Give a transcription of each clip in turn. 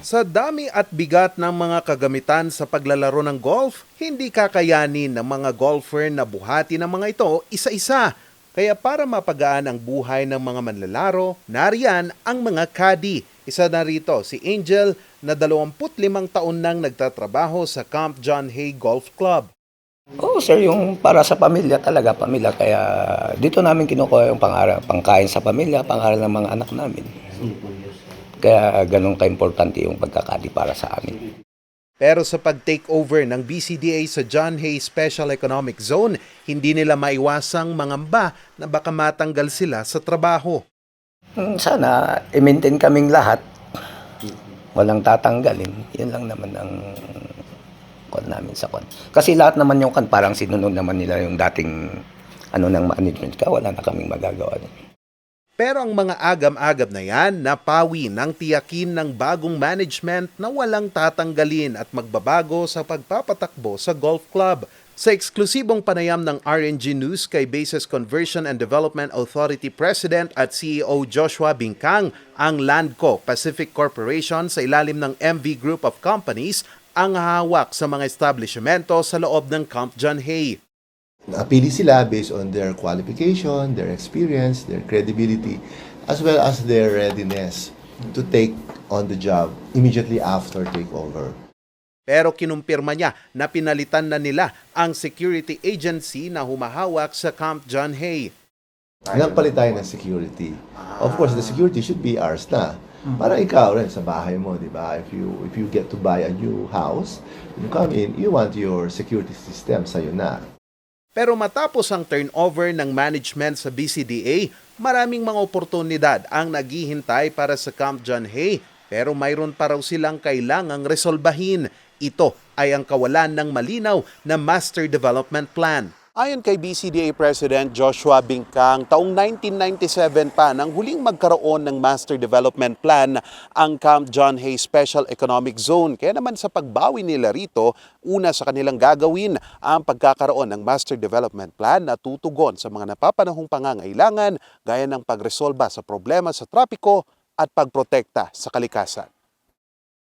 Sa dami at bigat ng mga kagamitan sa paglalaro ng golf, hindi kakayanin ng mga golfer na buhati ng mga ito isa-isa. Kaya para mapagaan ang buhay ng mga manlalaro, nariyan ang mga caddy. Isa na rito si Angel na 25 taon nang nagtatrabaho sa Camp John Hay Golf Club. Oo sir, yung para sa pamilya talaga, pamilya. Kaya dito namin kinukuha yung pangkain sa pamilya, pangaral ng mga anak namin. Kaya ganun ka-importante yung pagkakadi para sa amin. Pero sa pag-takeover ng BCDA sa John Hay Special Economic Zone, hindi nila maiwasang mangamba na baka matanggal sila sa trabaho. Sana i-maintain kaming lahat. Walang tatanggalin. Yun lang naman ang kon namin sa kon. Kasi lahat naman yung kan parang sinunod naman nila yung dating ng management. Kaya wala na kaming magagawa. Pero ang mga agam-agam na yan, napawi ng tiyakin ng bagong management na walang tatanggalin at magbabago sa pagpapatakbo sa golf club. Sa eksklusibong panayam ng RNG News kay Bases Conversion and Development Authority President at CEO Joshua Bingkang, ang Landco Pacific Corporation sa ilalim ng MV Group of Companies ang hawak sa mga establishmento sa loob ng Camp John Hay. Napili sila based on their qualification, their experience, their credibility, as well as their readiness to take on the job immediately after takeover. Pero kinumpirma niya na pinalitan na nila ang security agency na humahawak sa Camp John Hay. Nagpalit tayo ng security. Of course, the security should be ours na. Para ikaw rin sa bahay mo, di ba? If you get to buy a new house, you come in, you want your security system sa'yo na. Pero matapos ang turnover ng management sa BCDA, maraming mga oportunidad ang naghihintay para sa Camp John Hay. Pero mayroon pa raw silang kailangang resolbahin. Ito ay ang kawalan ng malinaw na Master Development Plan. Ayon kay BCDA President Joshua Bingkang, taong 1997 pa nang huling magkaroon ng Master Development Plan ang Camp John Hay Special Economic Zone. Kaya naman sa pagbawi nila rito, una sa kanilang gagawin ang pagkakaroon ng Master Development Plan na tutugon sa mga napapanahong pangangailangan gaya ng pagresolba sa problema sa trapiko at pagprotekta sa kalikasan.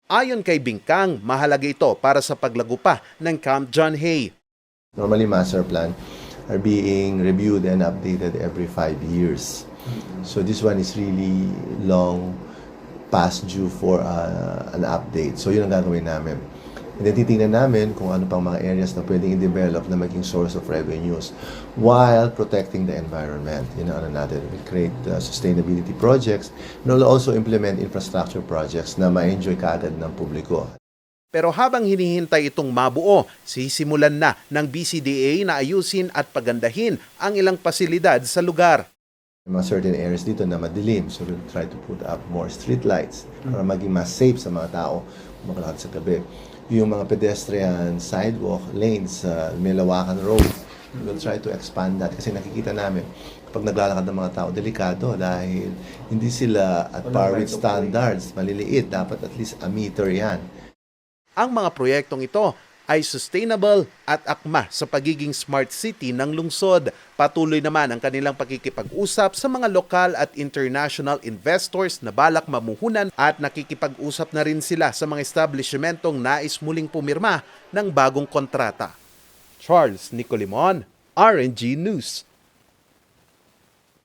Ayon kay Bingkang, mahalaga ito para sa paglago pa ng Camp John Hay. Normally, master plan are being reviewed and updated every 5 years. So this one is really long past due for an update. So yun ang gagawin namin. And then titingnan namin kung ano pang mga areas na pwedeng i-develop na maging source of revenues while protecting the environment. Yun ang natin. We create sustainability projects and we'll also implement infrastructure projects na ma-enjoy kaagad ng publiko. Pero habang hinihintay itong mabuo, sisimulan na ng BCDA na ayusin at pagandahin ang ilang pasilidad sa lugar. May mga certain areas dito na madilim, so we'll try to put up more street lights para maging mas safe sa mga tao makalakad sa gabi. Yung mga pedestrian sidewalk lanes sa Melawakan Road, we'll try to expand that kasi nakikita namin kapag naglalakad ng mga tao, delikado dahil hindi sila at par with standards, maliliit, dapat at least a meter yan. Ang mga proyektong ito ay sustainable at akma sa pagiging smart city ng lungsod. Patuloy naman ang kanilang pakikipag-usap sa mga lokal at international investors na balak mamuhunan at nakikipag-usap na rin sila sa mga establishmentong nais muling pumirma ng bagong kontrata. Charles Nicolimon, RNG News.